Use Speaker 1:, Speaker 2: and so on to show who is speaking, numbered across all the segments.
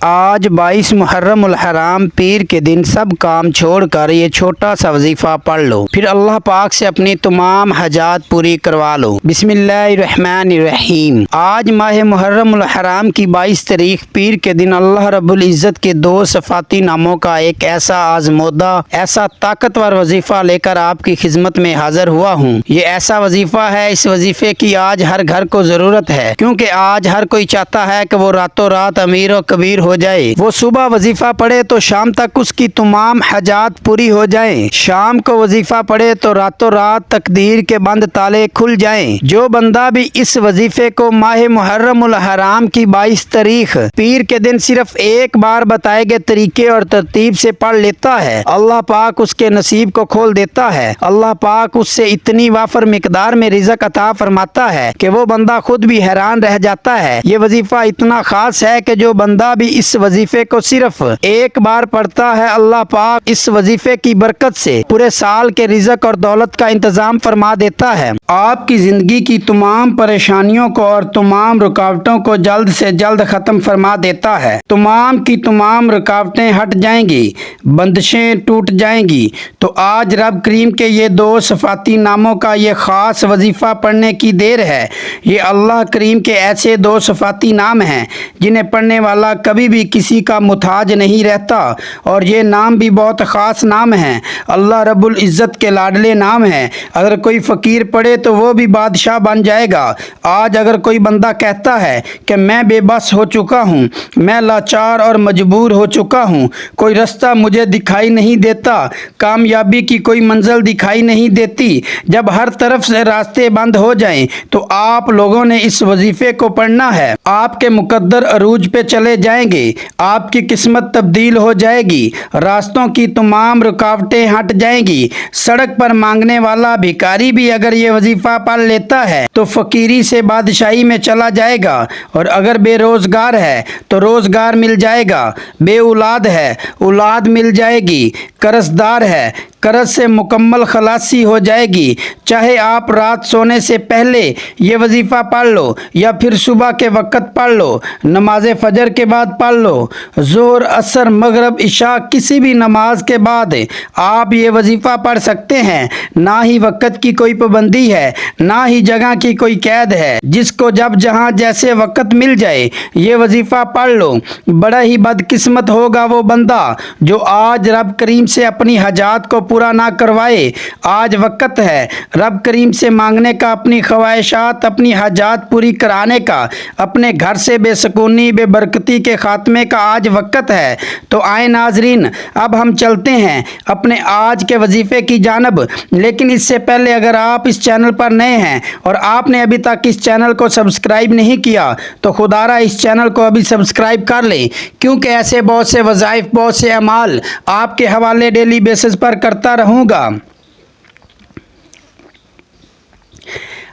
Speaker 1: آج 22 محرم الحرام پیر کے دن سب کام چھوڑ کر یہ چھوٹا سا وظیفہ پڑھ لو، پھر اللہ پاک سے اپنی تمام حاجات پوری کروا لو۔ بسم اللہ الرحمن الرحیم۔ آج ماہ محرم الحرام کی 22 تاریخ پیر کے دن اللہ رب العزت کے دو صفاتی ناموں کا ایک ایسا آزمودہ، ایسا طاقتور وظیفہ لے کر آپ کی خدمت میں حاضر ہوا ہوں۔ یہ ایسا وظیفہ ہے، اس وظیفے کی آج ہر گھر کو ضرورت ہے، کیونکہ آج ہر کوئی چاہتا ہے کہ وہ راتوں رات امیر و کبیر ہو جائے۔ وہ صبح وظیفہ پڑھے تو شام تک اس کی تمام حاجات پوری ہو جائیں، شام کو وظیفہ پڑھے تو راتوں رات تقدیر کے بند تالے کھل جائیں۔ جو بندہ بھی اس وظیفے کو ماہ محرم الحرام کی 22 تاریخ پیر کے دن صرف ایک بار بتائے گئے طریقے اور ترتیب سے پڑھ لیتا ہے، اللہ پاک اس کے نصیب کو کھول دیتا ہے۔ اللہ پاک اس سے اتنی وافر مقدار میں رزق عطا فرماتا ہے کہ وہ بندہ خود بھی حیران رہ جاتا ہے۔ یہ وظیفہ اتنا خاص ہے کہ جو بندہ بھی اس وظیفے کو صرف ایک بار پڑھتا ہے، اللہ پاک اس وظیفے کی برکت سے پورے سال کے رزق اور دولت کا انتظام فرما دیتا ہے۔ آپ کی زندگی کی تمام پریشانیوں کو اور تمام رکاوٹوں کو جلد سے جلد ختم فرما دیتا ہے۔ تمام کی تمام رکاوٹیں ہٹ جائیں گی، بندشیں ٹوٹ جائیں گی۔ تو آج رب کریم کے یہ دو صفاتی ناموں کا یہ خاص وظیفہ پڑھنے کی دیر ہے۔ یہ اللہ کریم کے ایسے دو صفاتی نام ہیں جنہیں پڑھنے والا کبھی بھی کسی کا محتاج نہیں رہتا، اور یہ نام بھی بہت خاص نام ہیں، اللہ رب العزت کے لاڈلے نام ہیں۔ اگر کوئی فقیر پڑھے تو وہ بھی بادشاہ بن جائے گا۔ آج اگر کوئی بندہ کہتا ہے کہ میں بے بس ہو چکا ہوں، میں لاچار اور مجبور ہو چکا ہوں، کوئی رستہ مجھے دکھائی نہیں دیتا، کامیابی کی کوئی منزل دکھائی نہیں دیتی، جب ہر طرف سے راستے بند ہو جائیں تو آپ لوگوں نے اس وظیفے کو پڑھنا ہے۔ آپ کے مقدر عروج پہ چلے جائیں گے، آپ کی قسمت تبدیل ہو جائے گی، راستوں کی تمام رکاوٹیں ہٹ جائیں گی۔ سڑک پر مانگنے والا بھکاری بھی اگر یہ وظیفہ پڑھ لیتا ہے تو فقیری سے بادشاہی میں چلا جائے گا، اور اگر بے روزگار ہے تو روزگار مل جائے گا، بے اولاد ہے اولاد مل جائے گی، قرض دار ہے قرض سے مکمل خلاصی ہو جائے گی۔ چاہے آپ رات سونے سے پہلے یہ وظیفہ پڑھ لو یا پھر صبح کے وقت پڑھ لو، نماز فجر کے بعد پڑھ لو، ظہر عصر مغرب عشاء کسی بھی نماز کے بعد آپ یہ وظیفہ پڑھ سکتے ہیں۔ نہ ہی وقت کی کوئی پابندی ہے، نہ ہی جگہ کی کوئی قید ہے، جس کو جب جہاں جیسے وقت مل جائے یہ وظیفہ پڑھ لو۔ بڑا ہی بدقسمت ہوگا وہ بندہ جو آج رب کریم سے اپنی حاجات کو پورا نہ کروائے۔ آج وقت ہے رب کریم سے مانگنے کا، اپنی خواہشات اپنی حاجات پوری کرانے کا، اپنے گھر سے بے سکونی بے برکتی کے خاتمے کا آج وقت ہے۔ تو آئیں ناظرین، اب ہم چلتے ہیں اپنے آج کے وظیفے کی جانب، لیکن اس سے پہلے اگر آپ اس چینل پر نئے ہیں اور آپ نے ابھی تک اس چینل کو سبسکرائب نہیں کیا تو خدا را اس چینل کو ابھی سبسکرائب کر لیں، کیونکہ ایسے بہت سے وظائف بہت سے اعمال آپ کے حوالے ڈیلی بیسس پر کرتا رہوں گا۔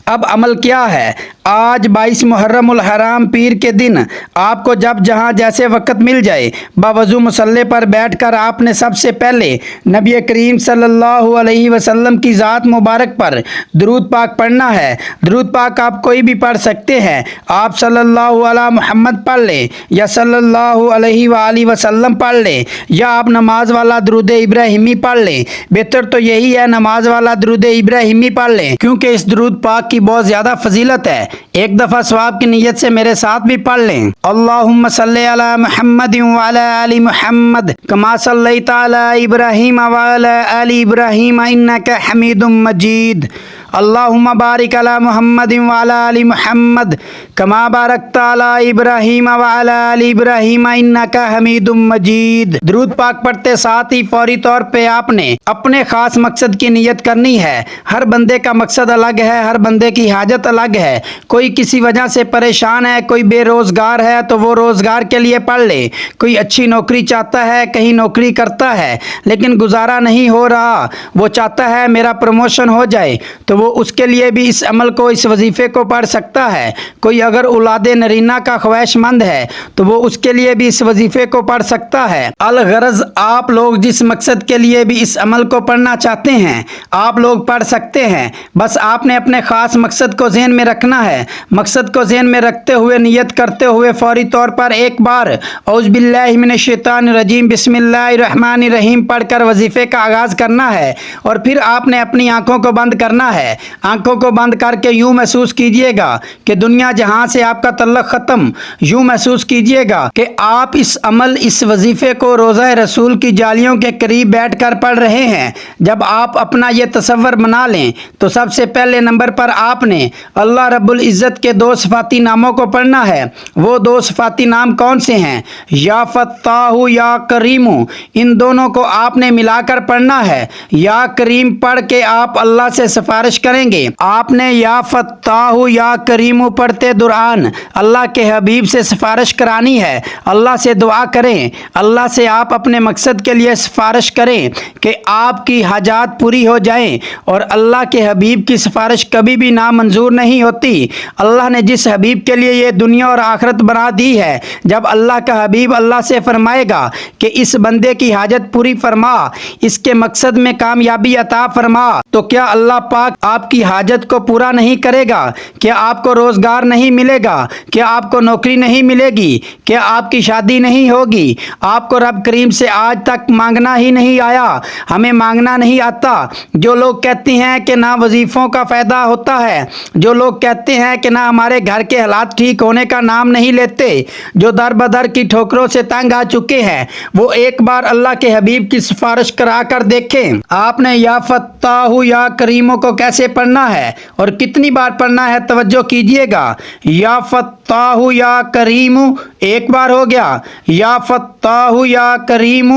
Speaker 1: اب عمل کیا ہے؟ آج 22 محرم الحرام پیر کے دن آپ کو جب جہاں جیسے وقت مل جائے باوضو مصلی پر بیٹھ کر آپ نے سب سے پہلے نبی کریم صلی اللہ علیہ وسلم کی ذات مبارک پر درود پاک پڑھنا ہے۔ درود پاک آپ کوئی بھی پڑھ سکتے ہیں، آپ صلی اللہ علی محمد پڑھ لیں یا صلی اللہ علیہ وآلہ وسلم پڑھ لیں، یا آپ نماز والا درود ابراہیمی پڑھ لیں۔ بہتر تو یہی ہے نماز والا درود ابراہیمی پڑھ لیں، کیونکہ اس درود پاک کی بہت زیادہ فضیلت ہے۔ ایک دفعہ ثواب کی نیت سے میرے ساتھ بھی پڑھ لیں۔ اللہم صلی علی محمد وعلی آل محمد کما صلیت علی ابراہیم وعلی آل ابراہیم انک حمید مجید۔ اللہم بارک علی محمد وعلی آل محمد کما بارکت علی ابراہیم وعلی آل ابراہیم انک حمید مجید۔ درود پاک پڑھتے ساتھ ہی فوری طور پہ آپ نے اپنے خاص مقصد کی نیت کرنی ہے۔ ہر بندے کا مقصد الگ ہے، ہر بندے کی حاجت الگ ہے۔ کوئی کسی وجہ سے پریشان ہے، کوئی بے روزگار ہے تو وہ روزگار کے لیے پڑھ لے، کوئی اچھی نوکری چاہتا ہے، کہیں نوکری کرتا ہے لیکن گزارا نہیں ہو رہا، وہ چاہتا ہے میرا پروموشن ہو جائے تو وہ وہ اس کے لیے بھی اس عمل کو اس وظیفے کو پڑھ سکتا ہے۔ کوئی اگر اولاد نرینہ کا خواہش مند ہے تو وہ اس کے لیے بھی اس وظیفے کو پڑھ سکتا ہے۔ الغرض آپ لوگ جس مقصد کے لیے بھی اس عمل کو پڑھنا چاہتے ہیں آپ لوگ پڑھ سکتے ہیں، بس آپ نے اپنے خاص مقصد کو ذہن میں رکھنا ہے۔ مقصد کو ذہن میں رکھتے ہوئے نیت کرتے ہوئے فوری طور پر ایک بار اعوذ باللہ من الشیطان الرجیم بسم اللہ الرحمن الرحیم پڑھ کر وظیفے کا آغاز کرنا ہے، اور پھر آپ نے اپنی آنکھوں کو بند کرنا ہے۔ آنکھوں کو بند کر کے یوں محسوس کیجئے گا کہ دنیا جہاں سے آپ کا تعلق ختم، یوں محسوس کیجئے گا کہ آپ اس عمل اس وظیفے کو روضہ رسول کی جالیوں کے قریب بیٹھ کر پڑھ رہے ہیں۔ جب آپ اپنا یہ تصور بنا لیں تو سب سے پہلے نمبر پر آپ نے اللہ رب العزت کے دو صفاتی ناموں کو پڑھنا ہے۔ وہ دو صفاتی نام کون سے ہیں؟ یا فتاح یا کریم، ان دونوں کو آپ نے ملا کر پڑھنا ہے۔ یا کریم پڑھ کے آپ اللہ سے سفارش کریں گے۔ آپ نے یا فتاح یا کریم پڑھتے دوران اللہ کے حبیب سے سفارش کرانی ہے۔ اللہ سے دعا کریں، اللہ سے آپ اپنے مقصد کے لیے سفارش کریں کہ آپ کی حاجات پوری ہو جائیں، اور اللہ کے حبیب کی سفارش کبھی بھی نامنظور نہیں ہوتی۔ اللہ نے جس حبیب کے لیے یہ دنیا اور آخرت بنا دی ہے، جب اللہ کا حبیب اللہ سے فرمائے گا کہ اس بندے کی حاجت پوری فرما، اس کے مقصد میں کامیابی عطا فرما، تو کیا اللہ پاک آپ کی حاجت کو پورا نہیں کرے گا؟ کیا آپ کو روزگار نہیں ملے گا؟ کیا آپ کو نوکری نہیں ملے گی؟ کیا آپ کی شادی نہیں ہوگی؟ آپ کو رب کریم سے آج تک مانگنا ہی نہیں آیا؟ ہمیں مانگنا نہیں آتا۔ جو لوگ کہتے ہیں کہ نہ وظیفوں کا فائدہ ہوتا ہے، جو لوگ کہتے ہیں کہ نہ ہمارے گھر کے حالات ٹھیک ہونے کا نام نہیں لیتے، جو در بدر کی ٹھوکروں سے تنگ آ چکے ہیں، وہ ایک بار اللہ کے حبیب کی سفارش کرا کر دیکھیں۔ آپ نے یا فتاح یا کریموں کو کیسے پڑھنا ہے اور کتنی بار پڑھنا ہے، توجہ کیجئے گا۔ یا فتاح یا کریم ایک بار ہو گیا، یا فتاح یا کریم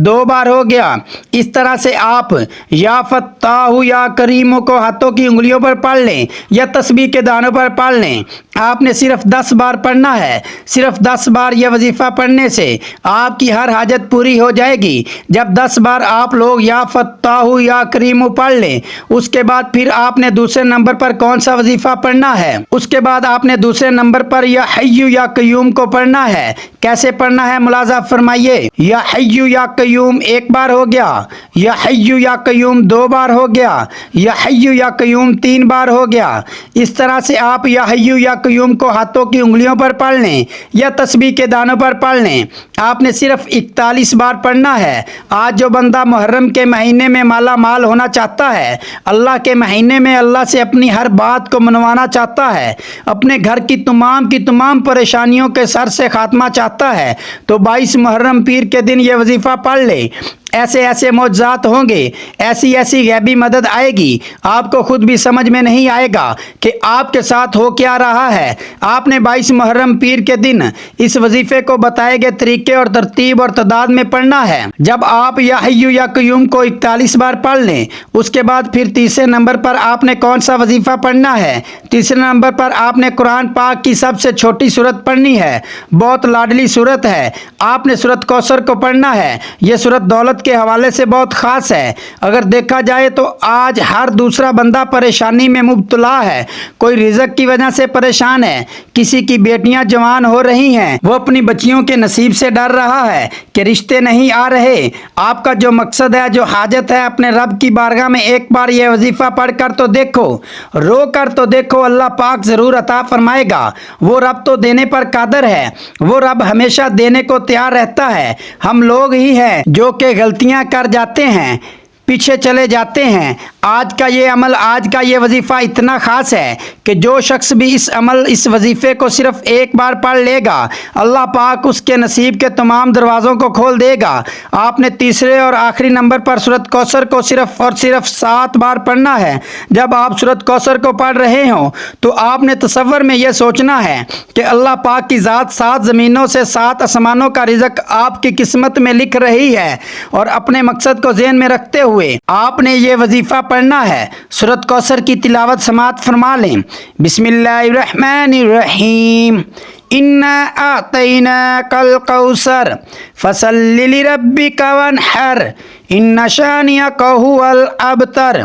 Speaker 1: دو بار ہو گیا۔ اس طرح سے آپ یا فتاح یا کریم کو ہاتھوں کی انگلیوں پر پڑھ لیں یا تسبیح کے دانوں پر پڑھ لیں۔ آپ نے صرف 10 بار پڑھنا ہے۔ صرف 10 بار یہ وظیفہ پڑھنے سے آپ کی ہر حاجت پوری ہو جائے گی۔ جب 10 بار آپ لوگ یا فتاح یا کریم پڑھ لیں، اس کے بعد پھر آپ نے دوسرے نمبر پر کون سا وظیفہ پڑھنا ہے؟ اس کے بعد آپ نے دوسرے نمبر پر یا حی یا قیوم کو پڑھنا ہے۔ کیسے پڑھنا ہے ملاحظہ فرمائیے۔ یا حی یا قیوم ایک بار ہو گیا، یا حی یا قیوم دو بار ہو گیا، یا حی یا قیوم 3 بار ہو گیا۔ اس طرح سے آپ یا حی یا قیوم کو ہاتھوں کی انگلیوں پر پڑھ لیں یا تسبیح کے دانوں پر پڑھ لیں۔ آپ نے صرف 41 بار پڑھنا ہے۔ آج جو بندہ محرم کے مہینے میں مالا مال ہونا چاہتا ہے، اللہ کے مہینے میں اللہ سے اپنی ہر بات کو منوانا چاہتا ہے، اپنے گھر کی تمام پریشانیوں کے سر سے خاتمہ چاہتا ہے، تو 22 محرم پیر کے دن یہ وظیفہ پڑھ لے۔ ایسے معجزات ہوں گے، ایسی غیبی مدد آئے گی، آپ کو خود بھی سمجھ میں نہیں آئے گا کہ آپ کے ساتھ ہو کیا رہا ہے۔ آپ نے 22 محرم پیر کے دن اس وظیفے کو بتائے گئے طریقے اور ترتیب اور تعداد میں پڑھنا ہے۔ جب آپ یا حی یا قیوم کو 41 بار پڑھ لیں، اس کے بعد پھر تیسرے نمبر پر آپ نے کون سا وظیفہ پڑھنا ہے؟ تیسرے نمبر پر آپ نے قرآن پاک کی سب سے چھوٹی سورت پڑھنی ہے، بہت لاڈلی سورت ہے۔ آپ نے سورت کوثر کو پڑھنا ہے۔ یہ سورت دولت کے حوالے سے بہت خاص ہے۔ اگر دیکھا جائے تو آج ہر دوسرا بندہ پریشانی میں مبتلا ہے۔ کوئی رزق کی وجہ سے پریشان ہے، کسی کی بیٹیاں جوان ہو رہی ہیں، وہ اپنی بچیوں کے نصیب سے ڈر رہا ہے کہ رشتے نہیں آ رہے۔ آپ کا جو مقصد ہے، جو حاجت ہے، اپنے رب کی بارگاہ میں ایک بار یہ وظیفہ پڑھ کر تو دیکھو، رو کر تو دیکھو، اللہ پاک ضرور عطا فرمائے گا۔ وہ رب تو دینے پر قادر ہے، وہ رب ہمیشہ دینے کو تیار رہتا ہے۔ ہم لوگ ہی ہیں جو کہ غلطیاں کر جاتے ہیں، پیچھے چلے جاتے ہیں۔ آج کا یہ عمل، آج کا یہ وظیفہ اتنا خاص ہے کہ جو شخص بھی اس وظیفے کو صرف ایک بار پڑھ لے گا، اللہ پاک اس کے نصیب کے تمام دروازوں کو کھول دے گا۔ آپ نے تیسرے اور آخری نمبر پر سورت کوثر کو صرف اور صرف 7 بار پڑھنا ہے۔ جب آپ سورت کوثر کو پڑھ رہے ہوں تو آپ نے تصور میں یہ سوچنا ہے کہ اللہ پاک کی ذات 7 زمینوں سے 7 آسمانوں کا رزق آپ کی قسمت میں لکھ رہی ہے، اور اپنے مقصد کو ذہن میں رکھتے ہوئے آپ نے یہ وظیفہ پڑھنا ہے۔ سورت کوثر کی تلاوت سماعت فرما لیں۔ بسم اللہ الرحمن الرحیم۔ اِنَّا أَعْطَيْنَاكَ الْكَوْثَرَ فَصَلِّ لِرَبِّكَ وَانْحَرْ إِنَّ شَانِئَكَ هُوَ الْأَبْتَرُ۔